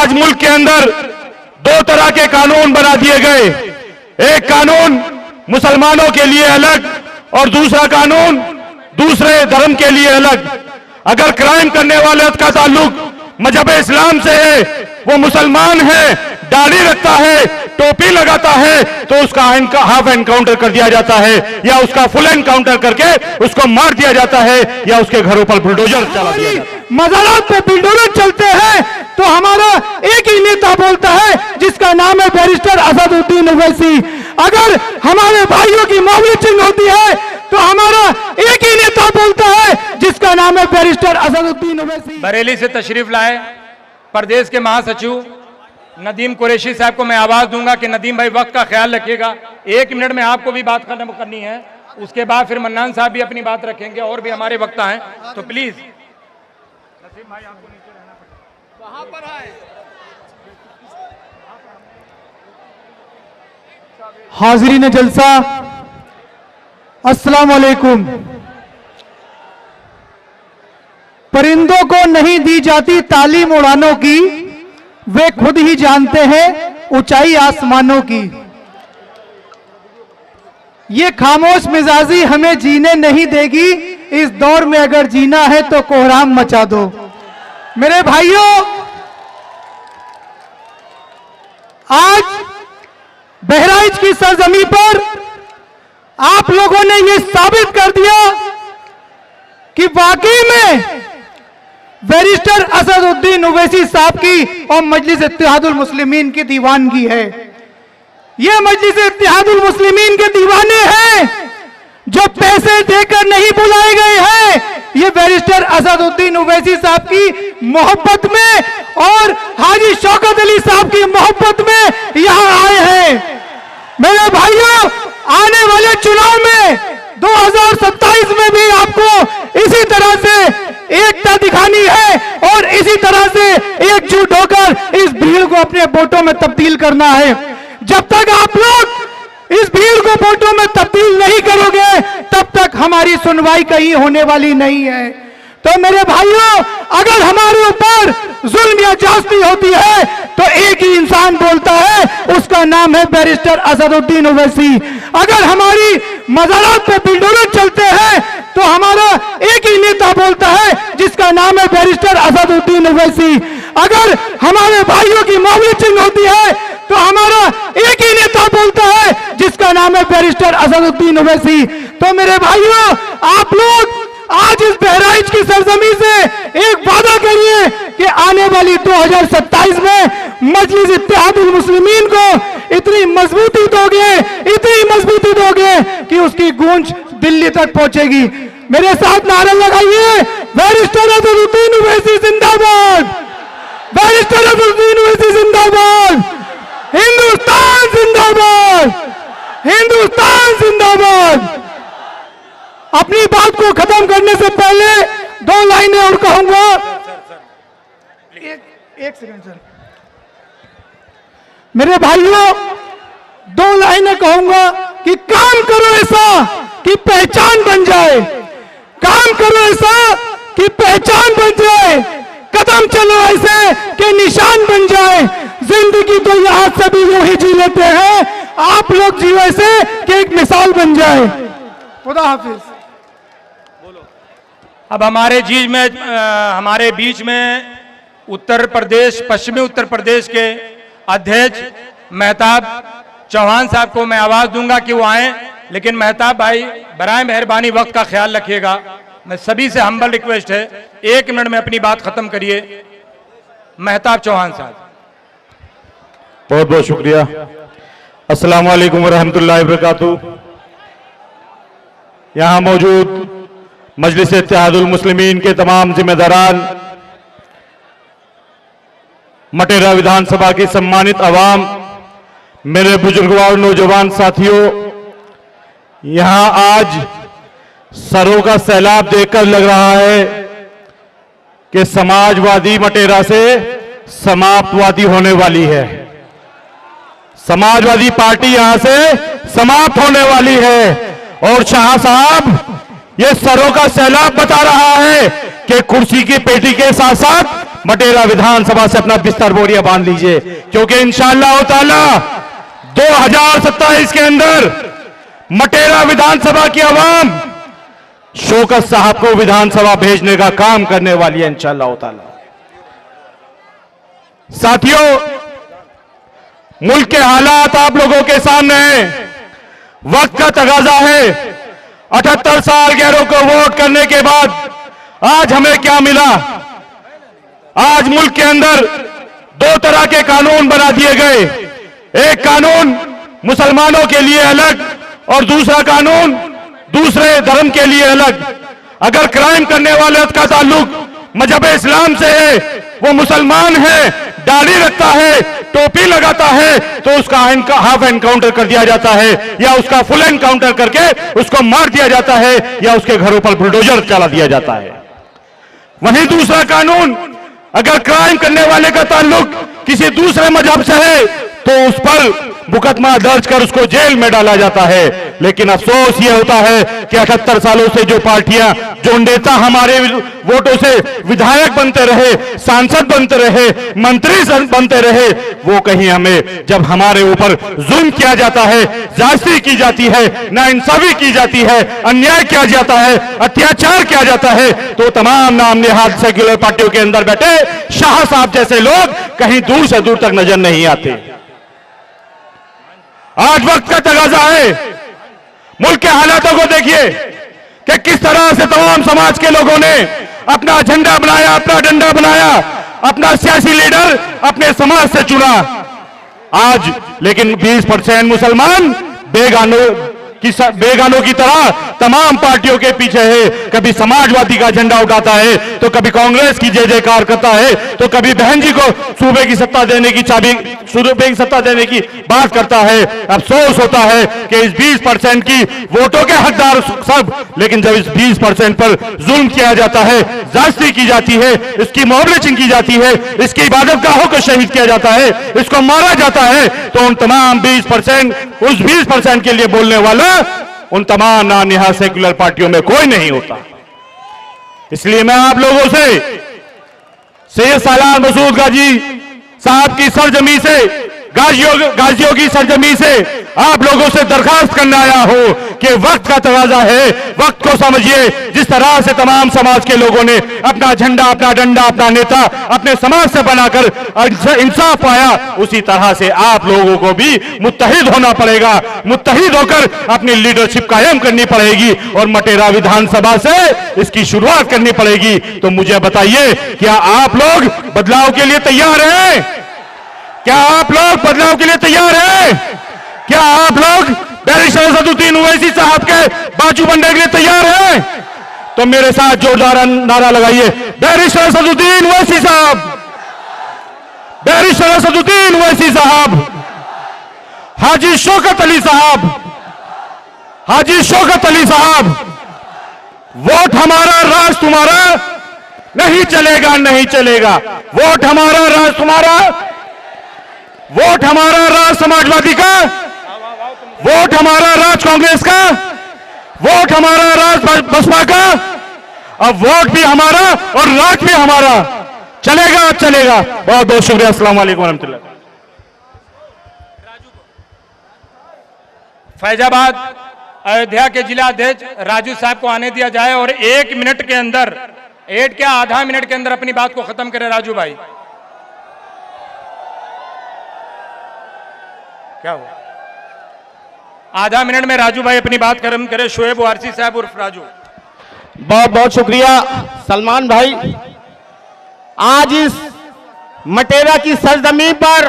आज मुल्क के अंदर दो तरह के कानून बना दिए गए। एक कानून मुसलमानों के लिए अलग और दूसरा कानून दूसरे धर्म के लिए अलग। अगर क्राइम करने वाले का ताल्लुक मजहब इस्लाम से है, वो मुसलमान है, दाढ़ी रखता है, टोपी लगाता है, तो उसका हाफ एनकाउंटर कर दिया जाता है या उसका फुल एनकाउंटर करके उसको मार दिया जाता है या उसके घरों पर बुलडोजर चला दिया जाता है। मज़ारात पे बुलडोजर चलते हैं तो हमारा एक ही नेता बोलता है जिसका नाम है बैरिस्टर असदुद्दीन ओवैसी। अगर हमारे भाइयों की मौलिक होती है तो हमारा एक ही नेता बोलता है जिसका नाम है बैरिस्टर असदुद्दीन ओवैसी। बरेली से तशरीफ लाए प्रदेश के महासचिव नदीम कुरैशी साहब को मैं आवाज दूंगा कि नदीम भाई वक्त का ख्याल रखिएगा। 1 मिनट में आपको भी बात खत्म करनी है, उसके बाद फिर मन्नान साहब भी अपनी बात रखेंगे और भी हमारे वक्ता हैं, तो प्लीज नसीम भाई आपको नीचे रहना पड़ेगा। वहां पर आए। हाज़रीन जलसा, अस्सलाम वालेकुम। परिंदों को नहीं दी जाती तालीम उड़ानों की, वे खुद ही जानते हैं ऊंचाई आसमानों की। ये खामोश मिजाजी हमें जीने नहीं देगी, इस दौर में अगर जीना है तो कोहराम मचा दो। मेरे भाइयों, आज बहराइच की सरजमी पर आप लोगों ने ये साबित कर दिया कि वाकई में बैरिस्टर असदुद्दीन ओवैसी साहब की और मजलिस इत्तेहादुल मुस्लिमीन की दीवानगी है। ये मजलिस इत्तेहादुल मुस्लिमीन के दीवाने हैं जो पैसे देकर नहीं बुलाए गए हैं। ये बैरिस्टर असदुद्दीन ओवैसी साहब की मोहब्बत में और हाजी शौकत अली साहब की मोहब्बत में यहां आए हैं। मेरे भाइयों, आने वाले चुनाव में 2027 में भी आपको इसी तरह से एकता दिखानी है और इसी तरह से एकजुट होकर इस भीड़ को अपने वोटों में तब्दील करना है। जब तक आप लोग इस भीड़ को वोटों में तब्दील नहीं करोगे, तब तक हमारी सुनवाई कहीं होने वाली नहीं है। तो मेरे भाइयों, अगर हमारे ऊपर जुल्म या ज्यादती होती है तो एक ही इंसान बोलता है, उसका नाम है बैरिस्टर असदुद्दीन ओवैसी। अगर हमारी मज़ारात पे बुलडोजर चलते हैं तो हमारा एक ही नेता बोलता है जिसका नाम है बैरिस्टर असदुद्दीन ओवैसी। अगर हमारे भाइयों की मौलिक होती है तो हमारा एक ही नेता बोलता है जिसका नाम है बैरिस्टर असदुद्दीन ओवैसी। तो मेरे भाइयों, आप लोग आज इस बहराइच की सरजमी से एक वादा करिए कि आने वाली 2027 में मजलिस इत्तेहादुल मुस्लिमीन को इतनी मजबूती दोगे कि उसकी गूंज दिल्ली तक पहुंचेगी। मेरे साथ नारा लगाइए, बैरिस्टर असदुद्दीन ओवैसी जिंदाबाद, बैरिस्टर असदुद्दीन ओवैसी जिंदाबाद, हिंदुस्तान जिंदाबाद, हिंदुस्तान जिंदाबाद। अपनी बात को खत्म करने से पहले 2 लाइनें और कहूंगा। एक सेकंड सर। मेरे भाइयों, 2 लाइनें कहूंगा कि काम करो ऐसा कि पहचान बन जाए, काम करो ऐसा कि पहचान बन जाए, कदम चलो ऐसे कि निशान बन जाए। जिंदगी तो यहां सभी यूं ही जी लेते हैं, आप लोग जियो ऐसे कि एक मिसाल बन जाए। खुदा हाफिज। अब हमारे बीच में उत्तर प्रदेश, पश्चिमी उत्तर प्रदेश के अध्यक्ष मेहताब चौहान साहब को मैं आवाज दूंगा कि वो आए, लेकिन मेहताब भाई बराए मेहरबानी वक्त का ख्याल रखिएगा। मैं सभी से हम्बल रिक्वेस्ट है, 1 मिनट में अपनी बात खत्म करिए। मेहताब चौहान साहब। बहुत बहुत शुक्रिया। अस्सलाम वालेकुम वरहमतुल्लाहि वबरकातुहू। यहाँ मौजूद मजलिस इत्तेहादुल मुस्लिमीन के तमाम जिम्मेदारान, मटेरा विधानसभा की सम्मानित अवाम, मेरे बुजुर्गवार नौजवान साथियों, यहाँ आज सरों का सैलाब देखकर लग रहा है कि समाजवादी मटेरा से समाप्तवादी होने वाली है। समाजवादी पार्टी यहां से समाप्त होने वाली है और शाह साहब ये सरों का सैलाब बता रहा है कि कुर्सी की पेटी के साथ साथ मटेरा विधानसभा से अपना बिस्तर बोरिया बांध लीजिए, क्योंकि इंशाअल्लाह ताला 2027 के अंदर मटेरा विधानसभा की आवाम शौकत साहब को विधानसभा भेजने का काम करने वाली है इंशाअल्लाह ताला। साथियों, मुल्क के हालात आप लोगों के सामने हैं, वक्त का तगाजा है। 78 साल गैरों को वोट करने के बाद आज हमें क्या मिला? आज मुल्क के अंदर दो तरह के कानून बना दिए गए। एक कानून मुसलमानों के लिए अलग और दूसरा कानून दूसरे धर्म के लिए अलग। अगर क्राइम करने वाले का ताल्लुक मजहब इस्लाम से है, वो मुसलमान है, दाढ़ी रखता है, टोपी लगाता है, तो उसका हाफ एनकाउंटर कर दिया जाता है या उसका फुल एनकाउंटर करके उसको मार दिया जाता है या उसके घरों पर बुलडोजर चला दिया जाता है। वहीं दूसरा कानून, अगर क्राइम करने वाले का ताल्लुक किसी दूसरे मजहब से है तो उस पर मुकदमा दर्ज कर उसको जेल में डाला जाता है। लेकिन अफसोस ये होता है कि 78 सालों से जो पार्टियां, जो नेता हमारे वोटों से विधायक बनते रहे, सांसद बनते रहे, मंत्री बनते रहे, वो कहीं हमें जब हमारे ऊपर जुल्म किया जाता है, जायज़ी की जाती है, नाइंसाफी की जाती है, अन्याय किया जाता है, अत्याचार किया जाता है, तो तमाम नाम निहाद सेक्युलर पार्टियों के अंदर बैठे शाह साहब जैसे लोग कहीं दूर से दूर तक नजर नहीं आते। आज वक्त का तगाजा है। मुल्क के हालातों को देखिए कि किस तरह से तमाम समाज के लोगों ने अपना झंडा बनाया, अपना डंडा बनाया, अपना सियासी लीडर अपने समाज से चुना। आज लेकिन 20% मुसलमान बेगानों की तरह तमाम पार्टियों के पीछे है। कभी समाजवादी का झंडा उठाता है तो कभी कांग्रेस की जय जयकार करता है, तो कभी बहन जी को सूबे की सत्ता देने की बात करता है। अफसोस होता है कि इस 20% की वोटों के हकदार सब, लेकिन जब इस 20% पर जुल्म किया जाता है, जायज़ी की जाती है, इसकी मॉब लिंचिंग की जाती है, इसकी इबादत गाहों को शहीद किया जाता है, इसको मारा जाता है, तो उन तमाम 20%, उस 20% के लिए बोलने वाला उन तमाम नानिहाद सेक्युलर पार्टियों में कोई नहीं होता। इसलिए मैं आप लोगों से सैयद सालार मसूद गाजी साहब की सरजमी से, गाजियों की सरजमी से आप लोगों से दरखास्त करने आया हूं कि वक्त का तगाजा है, वक्त को समझिए। जिस तरह से तमाम समाज के लोगों ने अपना झंडा, अपना डंडा, अपना नेता अपने समाज से बनाकर इंसाफ पाया, उसी तरह से आप लोगों को भी मुत्तहिद होना पड़ेगा। मुत्तहिद होकर अपनी लीडरशिप कायम करनी पड़ेगी और मटेरा विधानसभा से इसकी शुरुआत करनी पड़ेगी। तो मुझे बताइए, क्या आप लोग बदलाव के लिए तैयार हैं? क्या आप लोग बदलाव के लिए तैयार हैं? क्या आप लोग बैरिस्टर असदुद्दीन ओवैसी साहब के बाजू बनने के लिए तैयार हैं? तो मेरे साथ जोरदार नारा लगाइए, बैरिस्टर असदुद्दीन ओवैसी साहब, बैरिस्टर असदुद्दीन ओवैसी साहब, हाजी शौकत अली साहब, हाजी शौकत अली साहब, वोट हमारा राज तुम्हारा, नहीं चलेगा, नहीं चलेगा। वोट हमारा राज तुम्हारा, वोट हमारा राज समाजवादी का, वोट हमारा राज कांग्रेस का, वोट हमारा राज बसपा का, अब वोट भी हमारा और राज भी हमारा। चलेगा, चलेगा। बहुत बहुत शुक्रिया। अस्सलाम वालेकुम रहमतुल्लाह। फैजाबाद अयोध्या के जिला अध्यक्ष राजू साहब को आने दिया जाए और 1 मिनट के अंदर, आधा मिनट के अंदर अपनी बात को खत्म करे। राजू भाई, क्या हुआ? आधा मिनट में राजू भाई अपनी बात खत्म करे। शोएब वारसी साहब उर्फ राजू। बहुत बहुत शुक्रिया सलमान भाई। आज इस मटेरा की सरजमीन पर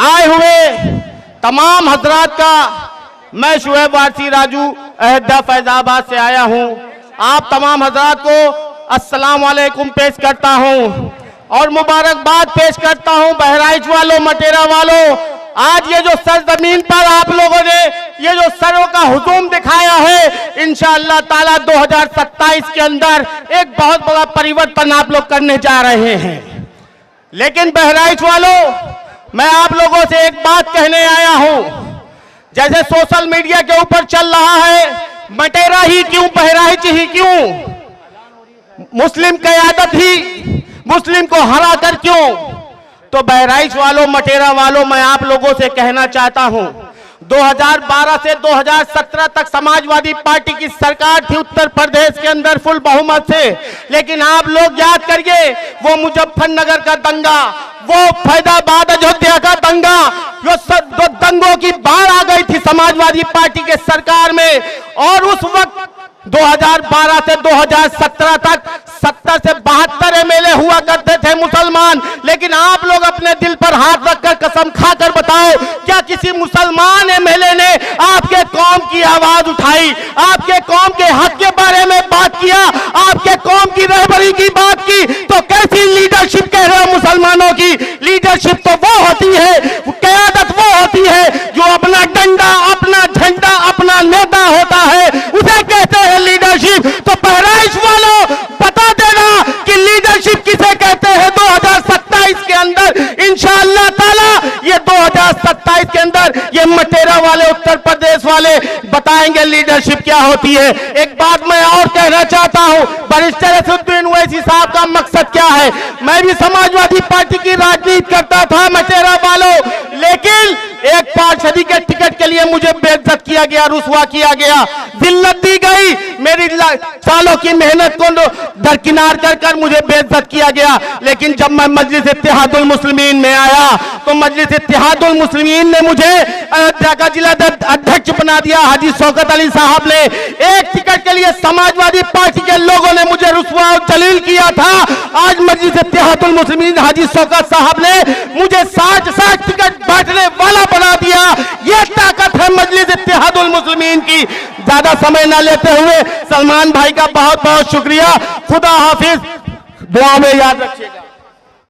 आए हुए तमाम हजरात का मैं शोएब वारसी राजू अयोध्या फैजाबाद से आया हूं। आप तमाम हजरात को अस्सलाम वालेकुम पेश करता हूं और मुबारकबाद पेश करता हूं बहराइच वालों, मटेरा वालों। आज ये जो सरजमीन पर आप लोगों ने ये जो सरों का हुजूम दिखाया है, इंशाअल्लाह ताला 2027 के अंदर एक बहुत बड़ा परिवर्तन आप लोग करने जा रहे हैं। लेकिन बहराइच वालों, मैं आप लोगों से एक बात कहने आया हूं। जैसे सोशल मीडिया के ऊपर चल रहा है, मटेरा ही क्यों, बहराइच ही क्यों, मुस्लिम क़यादत ही, मुस्लिम को हरा कर क्यों? तो बहराइच वालों, मटेरा वालों, मैं आप लोगों से कहना चाहता हूं, 2012 से 2017 तक समाजवादी पार्टी की सरकार थी उत्तर प्रदेश के अंदर फुल बहुमत से, लेकिन आप लोग याद करिए वो मुजफ्फरनगर का दंगा, वो फैजाबाद अयोध्या का दंगा, जो दंगों की बाढ़ आ गई थी समाजवादी पार्टी के सरकार में, और उस वक्त 2012 से 2017 तक 70 से 72 एमएलए हुआ करते थे मुसलमान। लेकिन आप लोग अपने दिल पर हाथ रखकर कसम खाकर बताओ, क्या किसी मुसलमान एमएलए ने आपके कौम की आवाज उठाई, आपके कौम के हक के बारे में बात किया, आपके कौम की रहबरी की बात की? तो कैसी लीडरशिप कह रहे हो मुसलमानों की? लीडरशिप तो वो होती है, क़यादत वो होती है जो अपना डंडा, अपना झंडा, अपना नेता होता है, उसे कहते हैं लीडरशिप। तो बहराइच वालों बता देना कि लीडरशिप किसे कहते हैं 2027 के अंदर। इंशाअल्लाह ताला ये 2027 के अंदर ये मटेरा वाले, उत्तर प्रदेश वाले बताएंगे लीडरशिप क्या होती है। एक बात मैं और कहना चाहता हूं, बैरिस्टर असदुद्दीन ओवैसी साहब का मकसद क्या है? मैं भी समाजवादी पार्टी की राजनीति करता था मटेरा वालों, लेकिन एक पार्षदी के टिकट के लिए मुझे बेइज्जत किया गया, रुसवा किया गया, जिल्लत दी गई, मेरी सालों की मेहनत को दरकिनार कर कर मुझे बेइज्जत किया गया। लेकिन जब मैं मजलिस इत्तेहादुल मुस्लिमीन में आया तो मजलिस इत्तेहादुल मुस्लिमीन ने मुझे अयोध्या का जिला अध्यक्ष बना दिया। हाजी शौकत अली साहब ने एक टिकट के लिए समाजवादी पार्टी के लोगों ने मुझे रुसवा और जलील किया था। आज मजलिस इत्तेहादुल मुस्लिमीन हाजी शौकत साहब ने मुझे 60 टिकट बांटने वाला बना दिया। यह ताकत है मजलिस इत्तेहादुल मुस्लिमीन की। ज्यादा समय न लेते हुए सलमान भाई का बहुत बहुत शुक्रिया। खुदा हाफिज, दुआ में याद रखिएगा।